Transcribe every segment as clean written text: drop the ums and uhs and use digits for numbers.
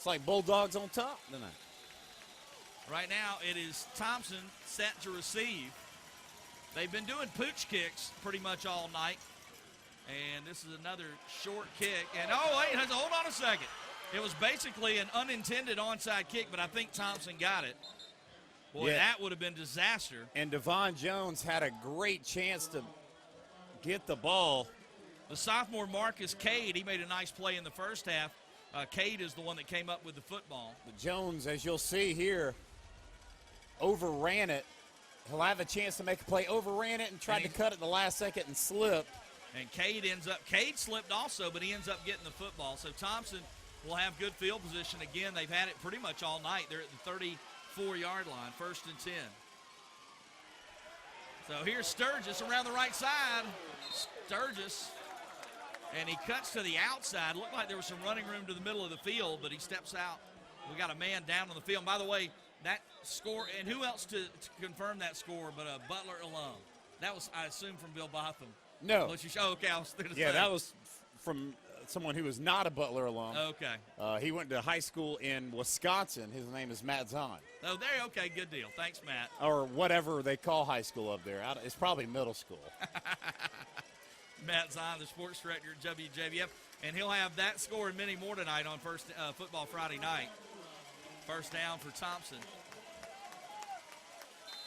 It's like Bulldogs on top tonight. Right now, it is Thomson set to receive. They've been doing pooch kicks pretty much all night. And this is another short kick. And, oh, wait, hold on a second. It was basically an unintended onside kick, but I think Thomson got it. Boy, yeah. That would have been disaster. And Devon Jones had a great chance to get the ball. The sophomore Marcus Cade, he made a nice play in the first half. Cade is the one that came up with the football. But Jones, as you'll see here, overran it. He'll have a chance to make a play. Overran it and tried to cut it the last second and slipped. And Cade slipped also, but he ends up getting the football. So Thomson will have good field position. Again, they've had it pretty much all night. They're at the 34-yard line, 1st and 10. So here's Sturgis around the right side. Sturgis, and he cuts to the outside. Looked like there was some running room to the middle of the field, but he steps out. We got a man down on the field. And by the way, that score, and who else to confirm that score but a Butler alum? That was, I assume, from Bill Botham. No. Okay, I was yeah, that was from someone who was not a Butler alum. Okay. He went to high school in Wisconsin. His name is Matt Zahn. Oh, okay, good deal. Thanks, Matt. Or whatever they call high school up there. It's probably middle school. Matt Zahn, the sports director at WJBF, and he'll have that score and many more tonight on First Football Friday night. First down for Thomson.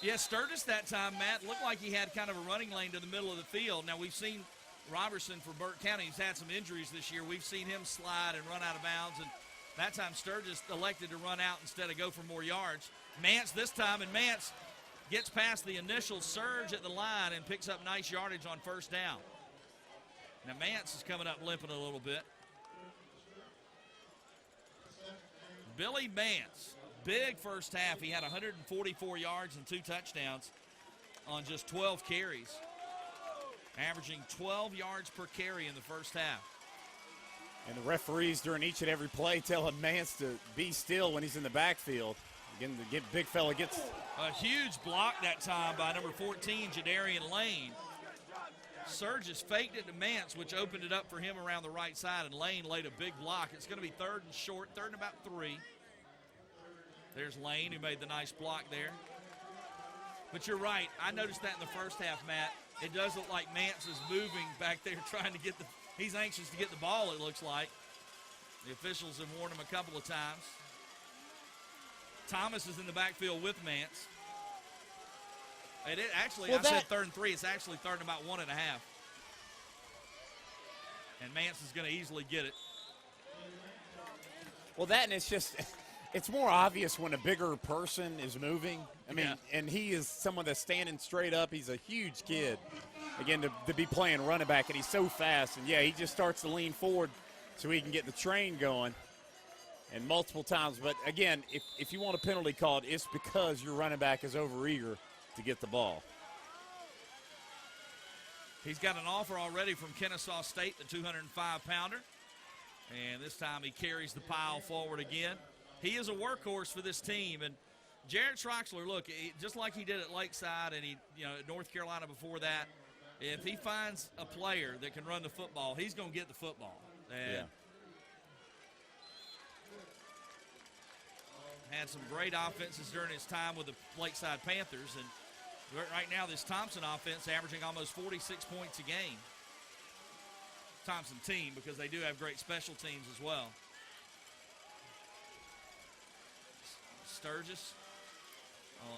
Yeah, Sturgis that time, Matt, looked like he had kind of a running lane to the middle of the field. Now, we've seen Robertson for Burke County. He's had some injuries this year. We've seen him slide and run out of bounds, and that time Sturgis elected to run out instead of go for more yards. Mance this time, and Mance gets past the initial surge at the line and picks up nice yardage on first down. Now, Mance is coming up limping a little bit. Billy Mance, big first half. He had 144 yards and 2 touchdowns on just 12 carries, averaging 12 yards per carry in the first half. And the referees during each and every play telling Mance to be still when he's in the backfield. Again, the big fella gets a huge block that time by number 14, Jadarian Lane. Sturgis faked it to Mance, which opened it up for him around the right side, and Lane laid a big block. It's going to be 3rd and short, 3rd and about 3. There's Lane, who made the nice block there. But you're right. I noticed that in the first half, Matt. It does look like Mance is moving back there trying to get he's anxious to get the ball, it looks like. The officials have warned him a couple of times. Thomas is in the backfield with Mance. I said 3rd and 3. It's actually 3rd and about 1.5. And Mance is going to easily get it. Well, and it's just, it's more obvious when a bigger person is moving. I mean, and he is someone that's standing straight up. He's a huge kid. Again, to be playing running back, and he's so fast. And, yeah, he just starts to lean forward so he can get the train going. And multiple times. But, again, if you want a penalty called, it's because your running back is overeager to get the ball. He's got an offer already from Kennesaw State, the 205-pounder. And this time he carries the pile forward again. He is a workhorse for this team. And Jared Troxler, look, just like he did at Lakeside and at North Carolina before that, if he finds a player that can run the football, he's going to get the football. And had some great offenses during his time with the Lakeside Panthers. And right now, this Thomson offense averaging almost 46 points a game. Thomson team, because they do have great special teams as well. Sturgis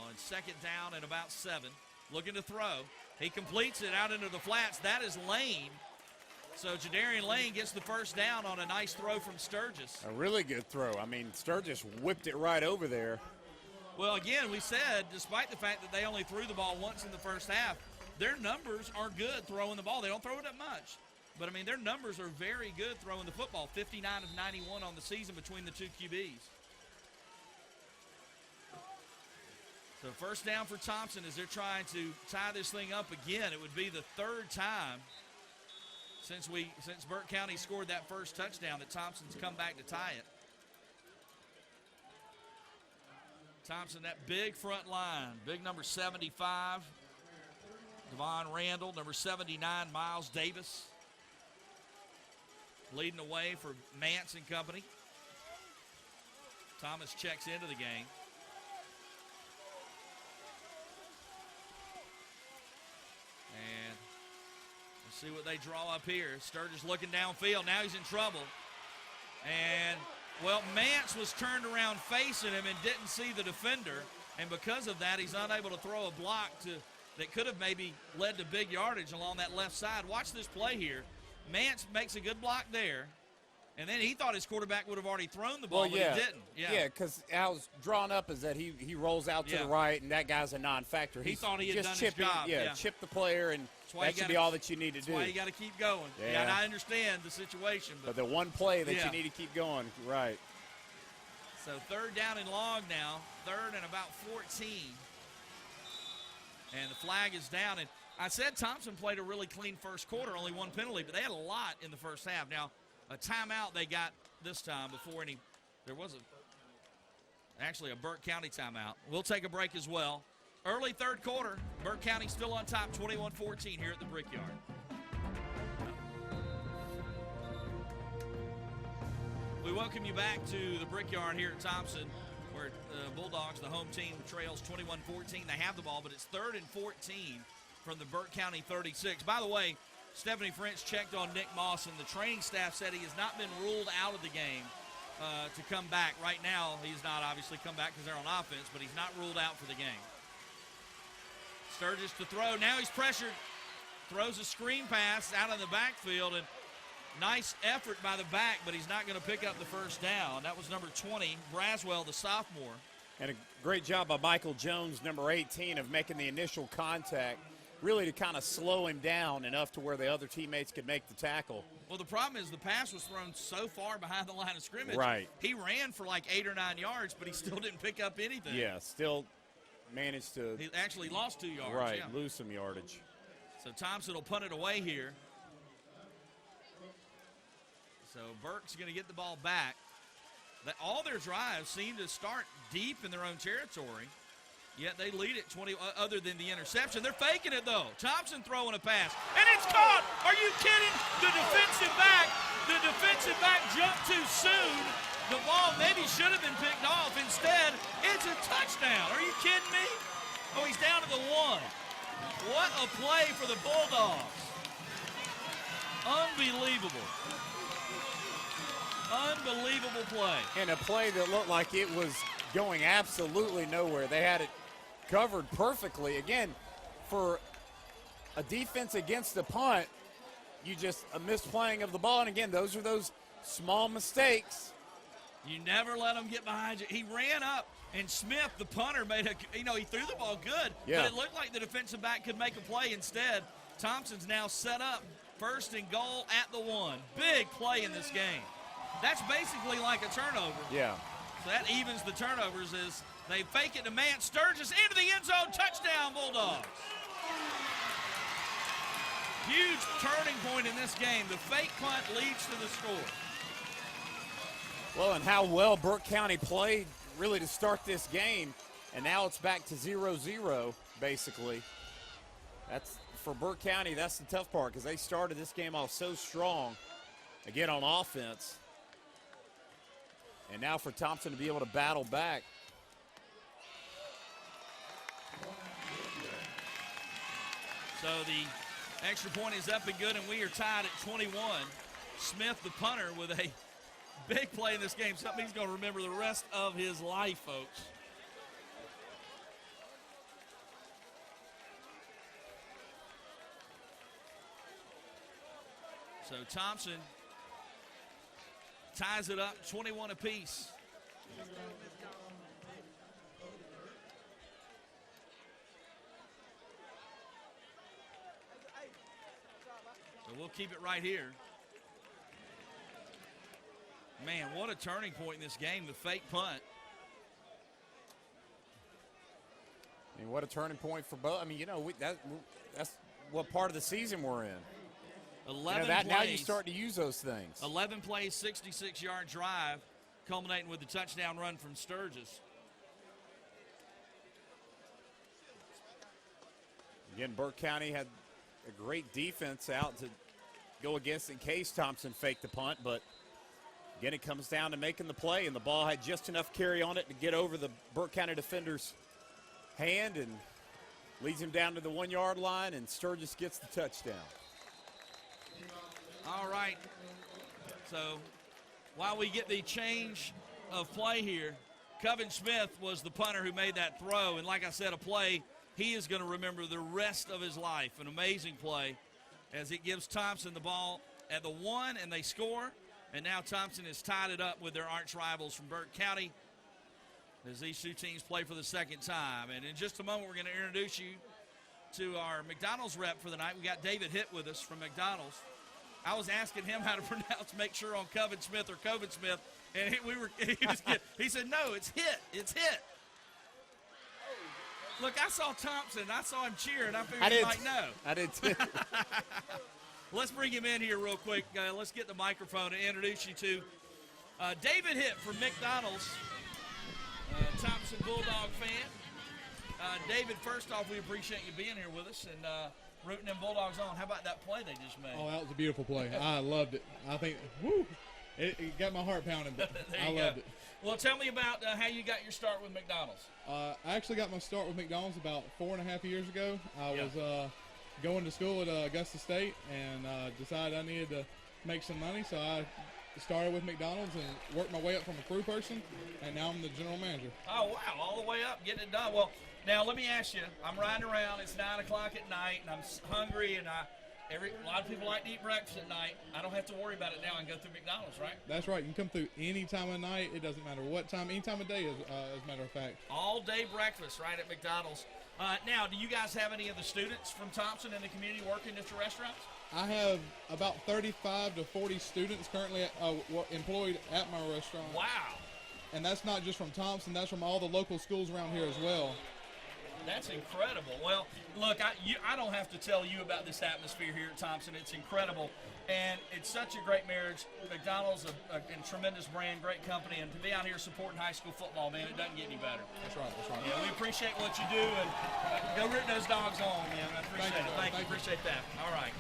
on 2nd down and about 7. Looking to throw. He completes it out into the flats. That is Lane. So Jadarian Lane gets the first down on a nice throw from Sturgis. A really good throw. I mean, Sturgis whipped it right over there. Well, again, we said, despite the fact that they only threw the ball once in the first half, their numbers are good throwing the ball. They don't throw it that much. But, I mean, their numbers are very good throwing the football, 59 of 91 on the season between the two QBs. So first down for Thomson as they're trying to tie this thing up again. It would be the 3rd time since Burke County scored that first touchdown that Thompson's come back to tie it. Thomson, that big front line, big number 75, Devon Randall, number 79, Miles Davis, leading the way for Mance and company. Thomas checks into the game. And let's see what they draw up here. Sturgis looking downfield. Now he's in trouble. And, well, Mance was turned around facing him and didn't see the defender. And because of that, he's unable to throw a block that could have maybe led to big yardage along that left side. Watch this play here. Mance makes a good block there. And then he thought his quarterback would have already thrown the ball, but he didn't. Yeah, because how it's drawn up is that he rolls out to the right, and that guy's a non-factor. He thought he had just done his job. Yeah, chip the player, and that should be all that you need to do. That's why you got to keep going. Yeah, and I understand the situation. But the one play that you need to keep going, right. So 3rd down and long now, 3rd and about 14. And the flag is down. And I said Thomson played a really clean first quarter, only one penalty, but they had a lot in the first half. Now, a timeout they got this time before there was actually a Burke County timeout. We'll take a break as well. Early 3rd quarter, Burke County still on top, 21-14 here at the Brickyard. We welcome you back to the Brickyard here at Thomson, where the Bulldogs, the home team, trails 21-14. They have the ball, but it's 3rd and 14 from the Burke County 36. By the way, Stephanie French checked on Nick Moss, and the training staff said he has not been ruled out of the game to come back. Right now, he's not obviously come back because they're on offense, but he's not ruled out for the game. Sturgis to throw. Now he's pressured. Throws a screen pass out of the backfield, and nice effort by the back, but he's not going to pick up the first down. That was number 20, Braswell, the sophomore. And a great job by Michael Jones, number 18, of making the initial contact, really to kind of slow him down enough to where the other teammates could make the tackle. Well, the problem is the pass was thrown so far behind the line of scrimmage. Right. He ran for like 8 or 9 yards, but he still didn't pick up anything. Yeah, still managed to. He actually lost 2 yards. Right, lose some yardage. So Thomson will punt it away here. So Burke's going to get the ball back. All their drives seem to start deep in their own territory, yet they lead it 20, other than the interception. They're faking it, though. Thompson throwing a pass, and it's caught. Are you kidding? The defensive back jumped too soon. The ball maybe should have been picked off. Instead, it's a touchdown. Are you kidding me? Oh, he's down to the 1. What a play for the Bulldogs. Unbelievable. Unbelievable play. And a play that looked like it was going absolutely nowhere. They had it covered perfectly. Again, for a defense against the punt, you just a misplaying of the ball. And again, those are those small mistakes. You never let him get behind you. He ran up, and Smith, the punter, he threw the ball good, but it looked like the defensive back could make a play instead. Thompson's now set up 1st and goal at the 1. Big play in this game. That's basically like a turnover. Yeah. So that evens the turnovers as they fake it to Mance. Sturgis into the end zone. Touchdown, Bulldogs. Huge turning point in this game. The fake punt leads to the score. Well, and how well Burke County played really to start this game. And now it's back to 0-0, basically. That's for Burke County, that's the tough part because they started this game off so strong, again, on offense. And now for Thomson to be able to battle back. So the extra point is up and good, and we are tied at 21. Smith, the punter, with a big play in this game. Something he's going to remember the rest of his life, folks. So Thomson ties it up, 21 apiece. So we'll keep it right here. Man, what a turning point in this game, the fake punt. I mean, what a turning point for both. I mean, that's what part of the season we're in. 11 plays. Now you start to use those things. 11 plays, 66-yard drive, culminating with the touchdown run from Sturgis. Again, Burke County had a great defense out to go against in case Thomson faked the punt, but Again, it comes down to making the play, and the ball had just enough carry on it to get over the Burke County defender's hand and leads him down to the 1 yard line, and Sturgis gets the touchdown. All right. So while we get the change of play here, Coven Smith was the punter who made that throw. And like I said, a play he is going to remember the rest of his life. An amazing play as it gives Thomson the ball at the 1, and they score. And now Thomson has tied it up with their arch rivals from Burke County as these two teams play for the second time. And in just a moment, we're going to introduce you to our McDonald's rep for the night. We got David Hitt with us from McDonald's. I was asking him how to pronounce, make sure on Coven Smith or Coven Smith, and he said, no, it's Hitt. It's Hitt. Look, I saw Thomson. I saw him cheering. I figured he might know. I did too. Let's bring him in here real quick. Let's get the microphone and introduce you to David Hitt from McDonald's, Thomson Bulldog fan. David, first off, we appreciate you being here with us and rooting them Bulldogs on. How about that play they just made? Oh, that was a beautiful play. I loved it. I think, it got my heart pounding, but I loved it. Well, tell me about how you got your start with McDonald's. I actually got my start with McDonald's about 4.5 years ago. I was going to school at Augusta State and decided I needed to make some money, so I started with McDonald's and worked my way up from a crew person, and now I'm the general manager. Oh, wow, all the way up, getting it done. Well, now let me ask you, I'm riding around, it's 9 o'clock at night, and I'm hungry, and a lot of people like to eat breakfast at night. I don't have to worry about it now and go through McDonald's, right? That's right. You can come through any time of night. It doesn't matter what time, any time of day, as a matter of fact. All day breakfast right at McDonald's. Now, do you guys have any of the students from Thomson in the community working at your restaurants? I have about 35 to 40 students currently employed at my restaurant. Wow. And that's not just from Thomson, that's from all the local schools around here as well. That's incredible. Well, look, I don't have to tell you about this atmosphere here at Thomson. It's incredible, and it's such a great marriage. McDonald's a tremendous brand, great company, and to be out here supporting high school football, man, it doesn't get any better. That's right. Yeah, we appreciate what you do, and go root those dogs on, man. I appreciate it. Thank you. Appreciate that. All right.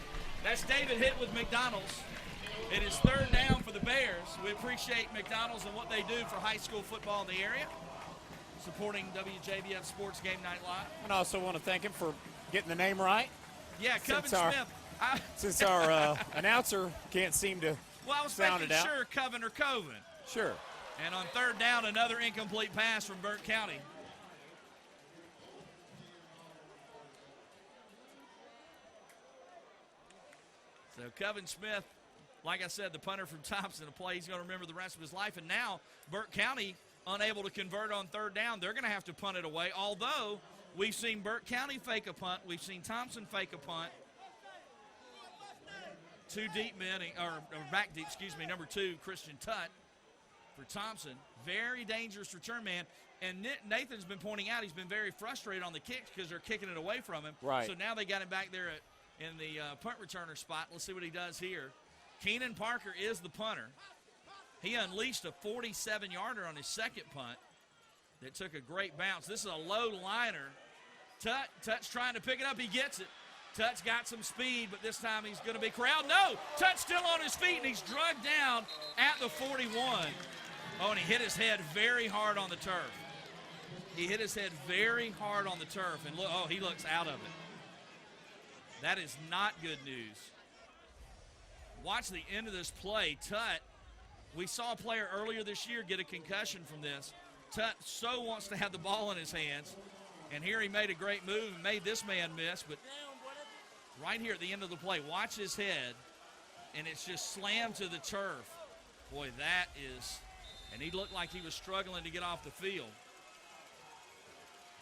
That's David Hitt with McDonald's. It is third down for the Bears. We appreciate McDonald's and what they do for high school football in the area, supporting WJBF Sports Game Night Live. And I also want to thank him for getting the name right. Yeah, Coven Smith. Since our announcer can't seem to well, I was sound making it out. sure Coven or Coven. Sure. And on third down, another incomplete pass from Burke County. So Coven Smith, like I said, the punter from Thomson, a play he's going to remember the rest of his life. And now Burke County unable to convert on third down. They're going to have to punt it away, although we've seen Burke County fake a punt. We've seen Thomson fake a punt. Two deep men, or back deep, number 2, Christian Tutt for Thomson. Very dangerous return man. And Nathan's been pointing out he's been very frustrated on the kicks because they're kicking it away from him. Right. So now they got him back there in the punt returner spot. Let's see what he does here. Keenan Parker is the punter. He unleashed a 47-yarder on his second punt that took a great bounce. This is a low liner. Tutt's trying to pick it up. He gets it. Tutt's got some speed, but this time he's going to be corralled. No! Tutt's still on his feet, and he's drugged down at the 41. Oh, and he hit his head very hard on the turf. He hit his head very hard on the turf, and look, he looks out of it. That is not good news. Watch the end of this play. Tutt, we saw a player earlier this year get a concussion from this. Tutt so wants to have the ball in his hands, and here he made a great move and made this man miss, but right here at the end of the play, watch his head, and it's just slammed to the turf. Boy, that is, and he looked like he was struggling to get off the field.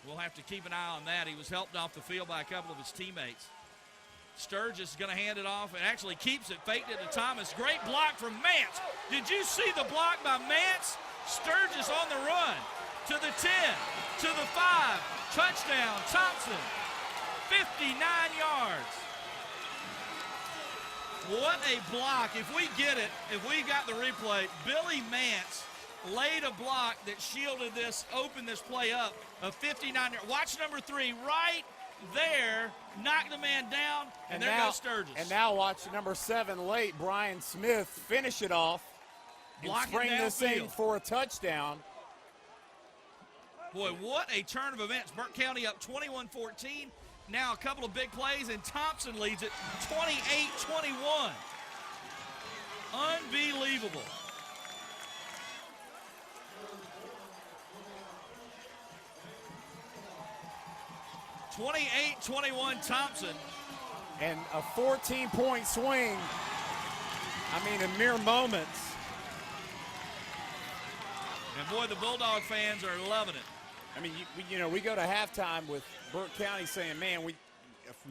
We'll have to keep an eye on that. He was helped off the field by a couple of his teammates. Sturgis is going to hand it off and actually keeps it, faked it to Thomas. Great block from Mance. Did you see the block by Mance? Sturgis on the run to the 10, to the 5. Touchdown, Thomson. 59 yards. What a block. If we get it, if we got the replay, Billy Mance laid a block that shielded this, opened this play up, a 59 yard. Watch number 3 right there, knock the man down, and there goes Sturgis. And now watch number 7 late, Brian Smith, finish it off and Blocking spring this thing downfield. for a touchdown. Boy, what a turn of events. Burke County up 21-14. Now a couple of big plays, and Thomson leads it 28-21. Unbelievable. (28-21) Thomson. And a 14-point swing, I mean, in mere moments. And boy, the Bulldog fans are loving it. I mean, we go to halftime with Burke County saying, man, we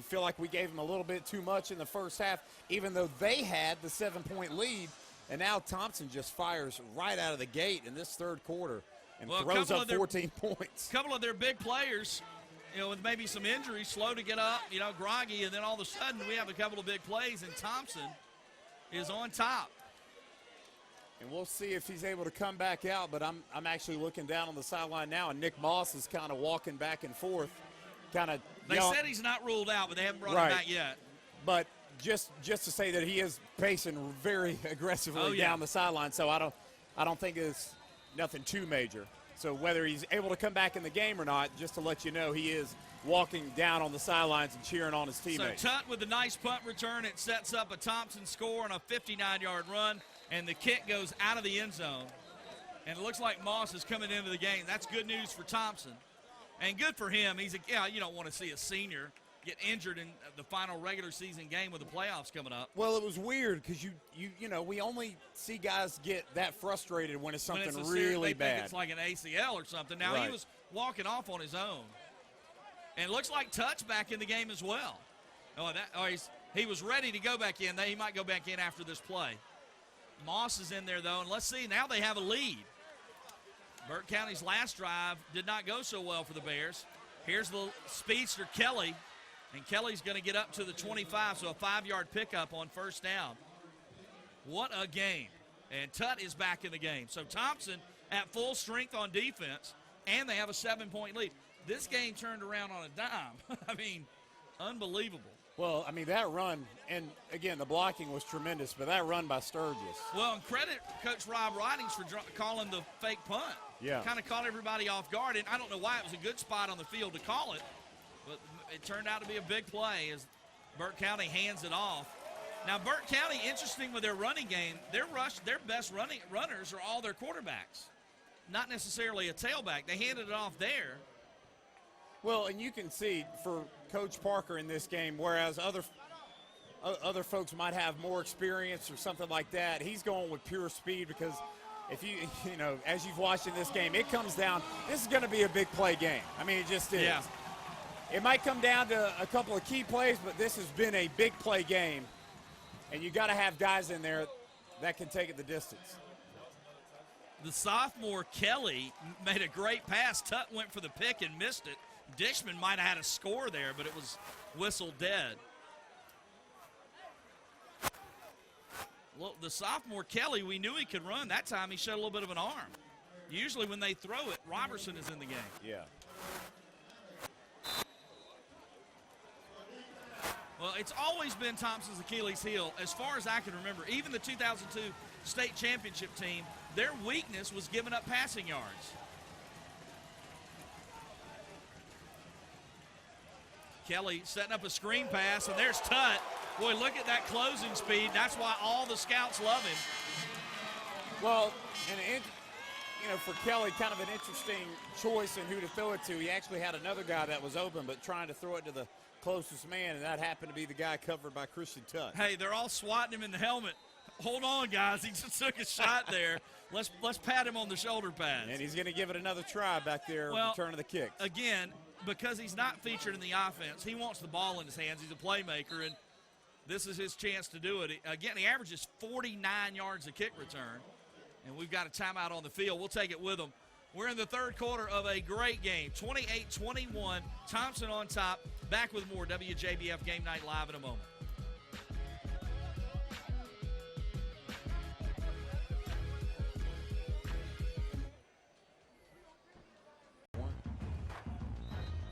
feel like we gave them a little bit too much in the first half, even though they had the 7-point lead. And now Thomson just fires right out of the gate in this third quarter and throws up 14 points. A couple of their big players, with maybe some injuries, slow to get up, groggy, and then all of a sudden we have a couple of big plays, and Thomson is on top. And we'll see if he's able to come back out, but I'm actually looking down on the sideline now, and Nick Moss is kind of walking back and forth. They said he's not ruled out, but they haven't brought him back yet. But just to say that he is pacing very aggressively down the sideline, so I don't think it's nothing too major. So whether he's able to come back in the game or not, just to let you know, he is walking down on the sidelines and cheering on his teammates. So Tut with a nice punt return. It sets up a Thomson score on a 59-yard run, and the kick goes out of the end zone. And it looks like Moss is coming into the game. That's good news for Thomson. And good for him. You don't want to see a senior get injured in the final regular season game with the playoffs coming up. Well, it was weird because we only see guys get that frustrated when it's something really bad. Think it's like an ACL or something. Now he was walking off on his own, and it looks like Tut's back in the game as well. He was ready to go back in. He might go back in after this play. Moss is in there though, and let's see. Now they have a lead. Burke County's last drive did not go so well for the Bears. Here's the speedster Kelly. And Kelly's going to get up to the 25, so a 5-yard pickup on first down. What a game. And Tut is back in the game. So Thomson at full strength on defense, and they have a 7-point lead. This game turned around on a dime. I mean, unbelievable. Well, I mean, that run, and again, the blocking was tremendous, but that run by Sturgis. Well, and credit Coach Rob Ridings for calling the fake punt. Yeah. Kind of caught everybody off guard, and I don't know why it was a good spot on the field to call it, but it turned out to be a big play as Burke County hands it off. Now, Burke County, interesting with their running game, their best runners are all their quarterbacks, not necessarily a tailback. They handed it off there. Well, and you can see for Coach Parker in this game, whereas other folks might have more experience or something like that, he's going with pure speed because if as you've watched in this game, it comes down, this is going to be a big play game. I mean, it just is. Yeah. It might come down to a couple of key plays, but this has been a big play game, and you got to have guys in there that can take it the distance. The sophomore Kelly made a great pass. Tut went for the pick and missed it. Dishman might have had a score there, but it was whistled dead. Well, the sophomore Kelly, we knew he could run. That time he showed a little bit of an arm. Usually when they throw it, Robertson is in the game. Yeah. Well, it's always been Thompson's Achilles heel, as far as I can remember. Even the 2002 state championship team, their weakness was giving up passing yards. Kelly setting up a screen pass, and there's Tut. Boy, look at that closing speed. That's why all the scouts love him. Well, and for Kelly, kind of an interesting choice in who to throw it to. He actually had another guy that was open, but trying to throw it to the closest man, and that happened to be the guy covered by Christian Tut. Hey, they're all swatting him in the helmet. Hold on, guys. He just took a shot there. Let's pat him on the shoulder pads. And he's going to give it another try back there, returning the kick. Again, because he's not featured in the offense, he wants the ball in his hands. He's a playmaker, and this is his chance to do it. Again, he averages 49 yards a kick return, and we've got a timeout on the field. We'll take it with him. We're in the third quarter of a great game, 28-21. Thomson on top. Back with more WJBF Game Night Live in a moment.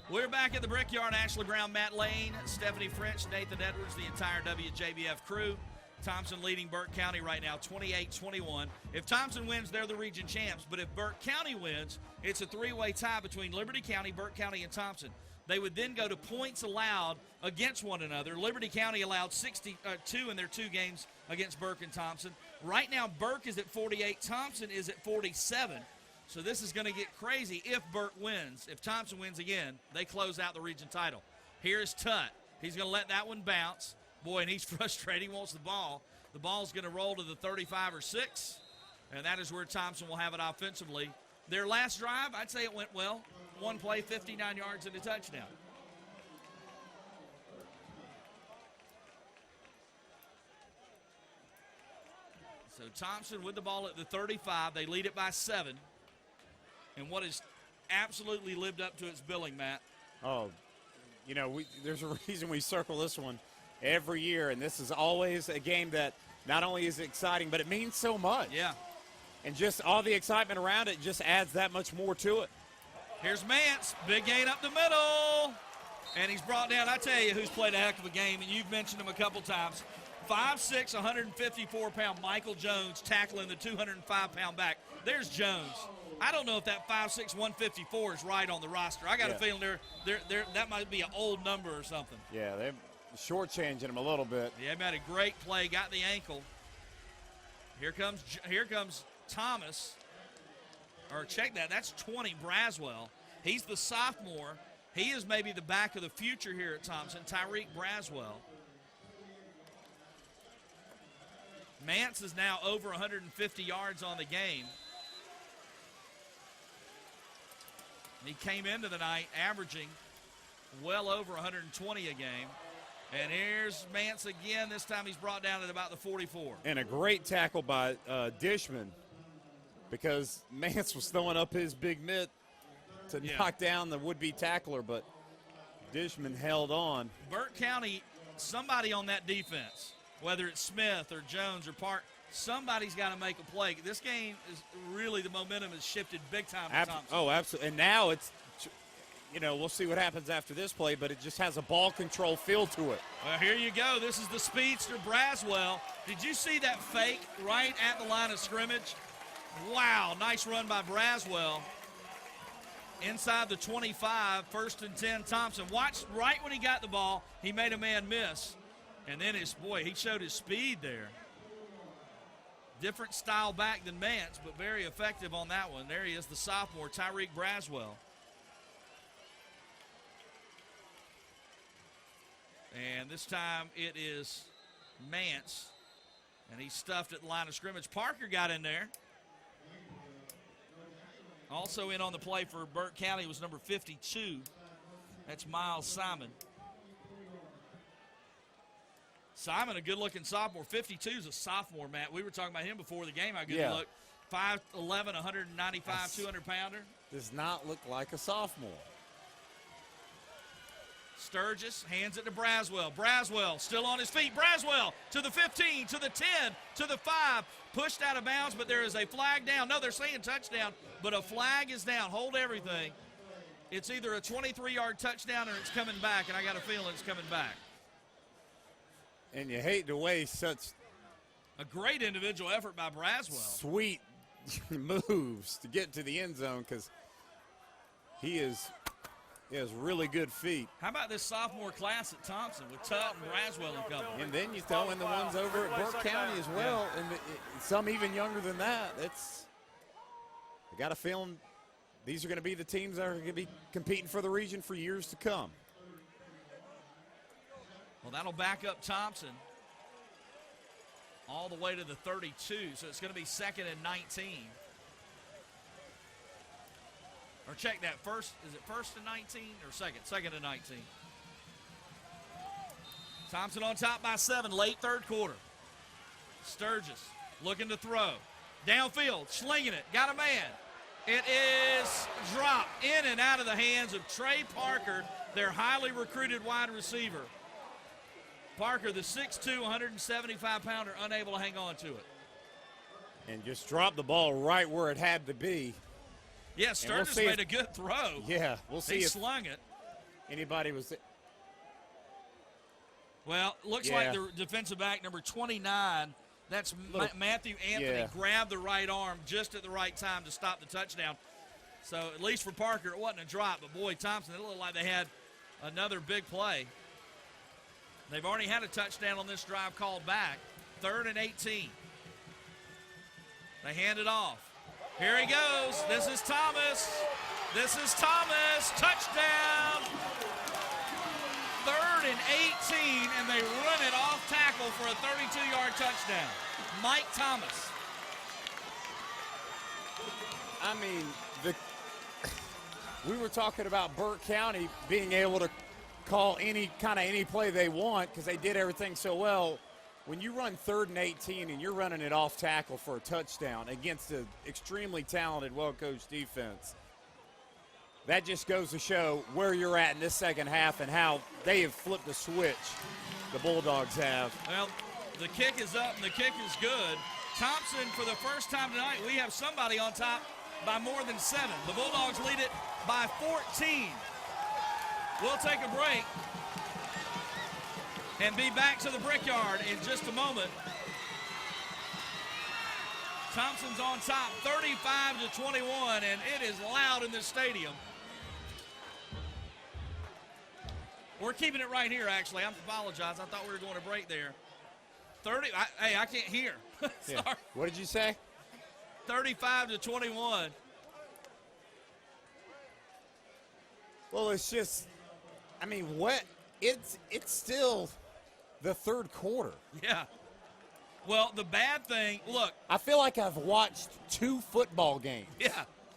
We're back at the Brickyard. Ashley Brown, Matt Lane, Stephanie French, Nathan Edwards, the entire WJBF crew. Thomson leading Burke County right now, 28-21. If Thomson wins, they're the region champs. But if Burke County wins, it's a three-way tie between Liberty County, Burke County, and Thomson. They would then go to points allowed against one another. Liberty County allowed 62 in their 2 games against Burke and Thomson. Right now, Burke is at 48. Thomson is at 47. So this is going to get crazy if Burke wins. If Thomson wins again, they close out the region title. Here's Tutt. He's going to let that one bounce. Boy, and he's frustrated. He wants the ball. The ball's going to roll to the 35 or 6, and that is where Thomson will have it offensively. Their last drive, I'd say it went well. One play, 59 yards and a touchdown. So Thomson with the ball at the 35. They lead it by 7. And what has absolutely lived up to its billing, Matt. Oh, you know, there's a reason we circle this one every year, and this is always a game that not only is exciting, but it means so much. Yeah. And just all the excitement around it just adds that much more to it. Here's Mance, big gain up the middle, and he's brought down. I tell you who's played a heck of a game, and you've mentioned him a couple times. 5'6", 154-pound Michael Jones tackling the 205-pound back. There's Jones. I don't know if that 5'6", 154 is right on the roster. I got a feeling that might be an old number or something. Yeah, they're shortchanging him a little bit. Yeah, made a great play, got the ankle. Here comes Thomas. Or check that, that's 20, Braswell. He's the sophomore. He is maybe the back of the future here at Thomson, Tyreek Braswell. Mance is now over 150 yards on the game. He came into the night averaging well over 120 a game. And here's Mance again. This time he's brought down at about the 44. And a great tackle by Dishman, because Mance was throwing up his big mitt to knock down the would-be tackler, but Dishman held on. Burke County, somebody on that defense, whether it's Smith or Jones or Park, somebody's got to make a play. This game is really, the momentum has shifted big time to Thomson. Oh, absolutely. And now it's, you know, we'll see what happens after this play, but it just has a ball control feel to it. Well, here you go. This is the speedster Braswell. Did you see that fake right at the line of scrimmage? Wow, nice run by Braswell. Inside the 25, 1st and 10, Thomson. Watch right when he got the ball, he made a man miss. And then he showed his speed there. Different style back than Mance, but very effective on that one. There he is, the sophomore, Tyreek Braswell. And this time it is Mance, and he's stuffed at the line of scrimmage. Parker got in there. Also in on the play for Burke County was number 52. That's Miles Simon. Simon, a good-looking sophomore. 52 is a sophomore, Matt. We were talking about him before the game, how good he looked. 5'11", 195, 200-pounder. Does not look like a sophomore. Sturgis hands it to Braswell. Braswell still on his feet. Braswell to the 15, to the 10, to the 5. Pushed out of bounds, but there is a flag down. No, they're saying touchdown, but a flag is down. Hold everything. It's either a 23-yard touchdown or it's coming back, and I got a feeling it's coming back. And you hate to waste such a great individual effort by Braswell. Sweet moves to get to the end zone, because he has really good feet. How about this sophomore class at Thomson with Tutt and Braswell and company? And then you throw in the ones over at Burke County as well, and some even younger than that. I got a feeling these are going to be the teams that are going to be competing for the region for years to come. Well, that'll back up Thomson all the way to the 32, so it's going to be 2nd and 19. Or check that, is it 1st and 19 or 2nd? 2nd and 19. Thomson on top by 7, late 3rd quarter. Sturgis looking to throw. Downfield, slinging it, got a man. It is dropped in and out of the hands of Trey Parker, their highly recruited wide receiver. Parker, the 6'2", 175-pounder, unable to hang on to it. And just dropped the ball right where it had to be. Yeah, Sturgis made a good throw. Yeah, we'll see he if slung it. Anybody was Well, looks Yeah. like the defensive back, number 29, that's Matthew Anthony, yeah. grabbed the right arm just at the right time to stop the touchdown. So at least for Parker, it wasn't a drop. But, boy, Thomson, it looked like they had another big play. They've already had a touchdown on this drive called back. 3rd and 18. They hand it off. Here he goes. This is Thomas. Touchdown. 3rd and 18, and they run it off tackle for a 32-yard touchdown. Mike Thomas. I mean, we were talking about Burke County being able to call any play they want because they did everything so well. When you run 3rd and 18 and you're running it off tackle for a touchdown against an extremely talented, well-coached defense, that just goes to show where you're at in this second half and how they have flipped the switch, the Bulldogs have. Well, the kick is up and the kick is good. Thomson, for the first time tonight, we have somebody on top by more than 7. The Bulldogs lead it by 14. We'll take a break and be back to the Brickyard in just a moment. Thompson's on top, 35-21, and it is loud in this stadium. We're keeping it right here, actually. I apologize. I thought we were going to break there. I can't hear. Sorry. Yeah. What did you say? 35-21. Well, it's just, I mean, it's still the third quarter. Yeah. Well, the bad thing, look. I feel like I've watched 2 football games.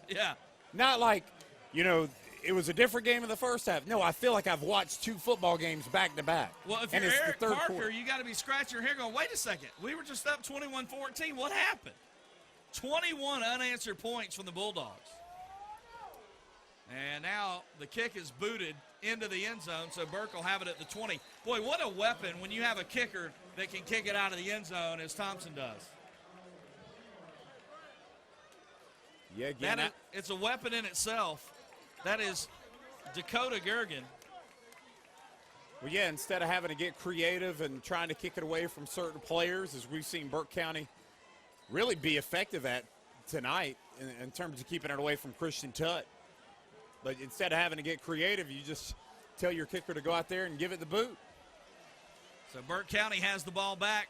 Yeah. Not like, it was a different game in the first half. No, I feel like I've watched 2 football games back to back. Well, if and you're it's Eric the third Parker, quarter. you got to be scratching your hair going, wait a second. We were just up 21-14. What happened? 21 unanswered points from the Bulldogs. And now the kick is booted into the end zone, so Burke will have it at the 20. Boy, what a weapon when you have a kicker that can kick it out of the end zone as Thomson does. Yeah, again, it's a weapon in itself. That is Dakota Gergen. Well, yeah, instead of having to get creative and trying to kick it away from certain players, as we've seen Burke County really be effective at tonight in terms of keeping it away from Christian Tutt. But instead of having to get creative, you just tell your kicker to go out there and give it the boot. So Burke County has the ball back.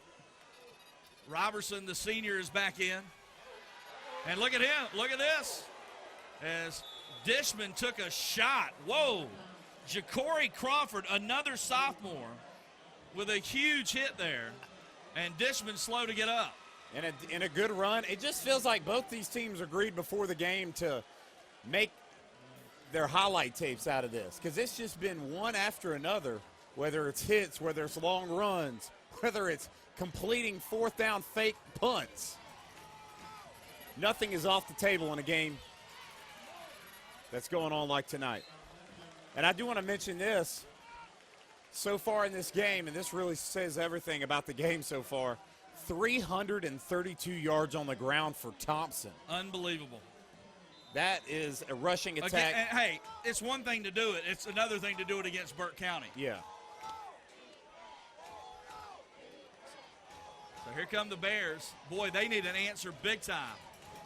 Robertson, the senior, is back in. And look at him. Look at this. As Dishman took a shot. Whoa. Ja'Cory Crawford, another sophomore, with a huge hit there. And Dishman slow to get up. In a good run. It just feels like both these teams agreed before the game to make their highlight tapes out of this, because it's just been one after another, whether it's hits, whether it's long runs, whether it's completing 4th down fake punts. Nothing is off the table in a game that's going on like tonight. And I do want to mention this. So far in this game, and this really says everything about the game so far, 332 yards on the ground for Thomson. Unbelievable. That is a rushing attack. Again, hey, it's one thing to do it. It's another thing to do it against Burke County. Yeah. So here come the Bears. Boy, they need an answer big time.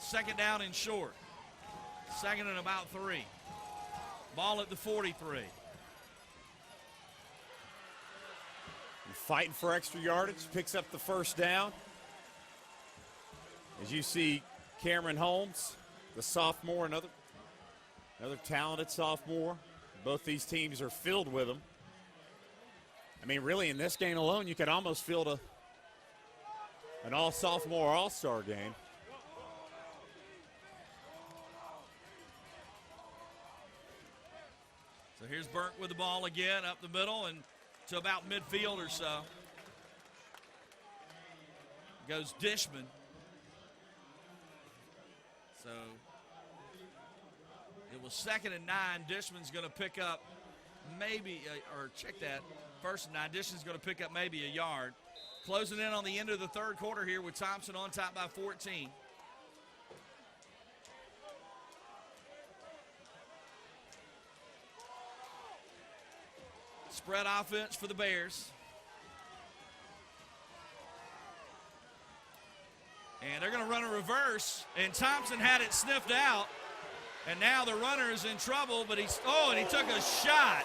2nd down and short. 2nd and about 3. Ball at the 43. Fighting for extra yardage, picks up the 1st down. As you see, Cameron Holmes, the sophomore, another talented sophomore. Both these teams are filled with them. I mean, really, in this game alone, you could almost field an all-sophomore all-star game. So here's Burke with the ball again up the middle and to about midfield or so. Goes Dishman. So it was 2nd and 9. Dishman's going to pick up maybe, or check that, 1st and 9. Dishman's going to pick up maybe a yard. Closing in on the end of the third quarter here with Thomson on top by 14. Spread offense for the Bears. reverse, and Thomson had it sniffed out. And now the runner is in trouble, but and he took a shot.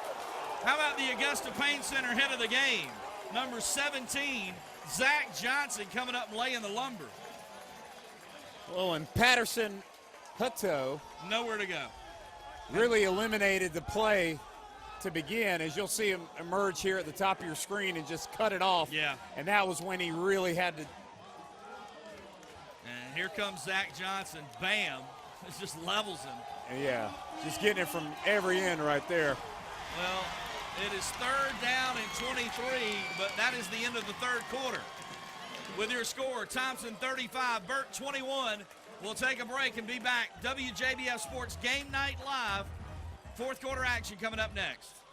How about the Augusta Pain Center head of the game? Number 17, Zach Johnson, coming up and laying the lumber. Well, and Patterson Hutto Nowhere to go. really eliminated the play to begin, as you'll see him emerge here at the top of your screen and just cut it off. Yeah. And that was when he really had to. And here comes Zach Johnson. Bam. It just levels him. Yeah, just getting it from every end right there. Well, it is 3rd down and 23, but that is the end of the 3rd quarter. With your score, Thomson 35, Burke 21. We'll take a break and be back. WJBF Sports Game Night Live. 4th quarter action coming up next.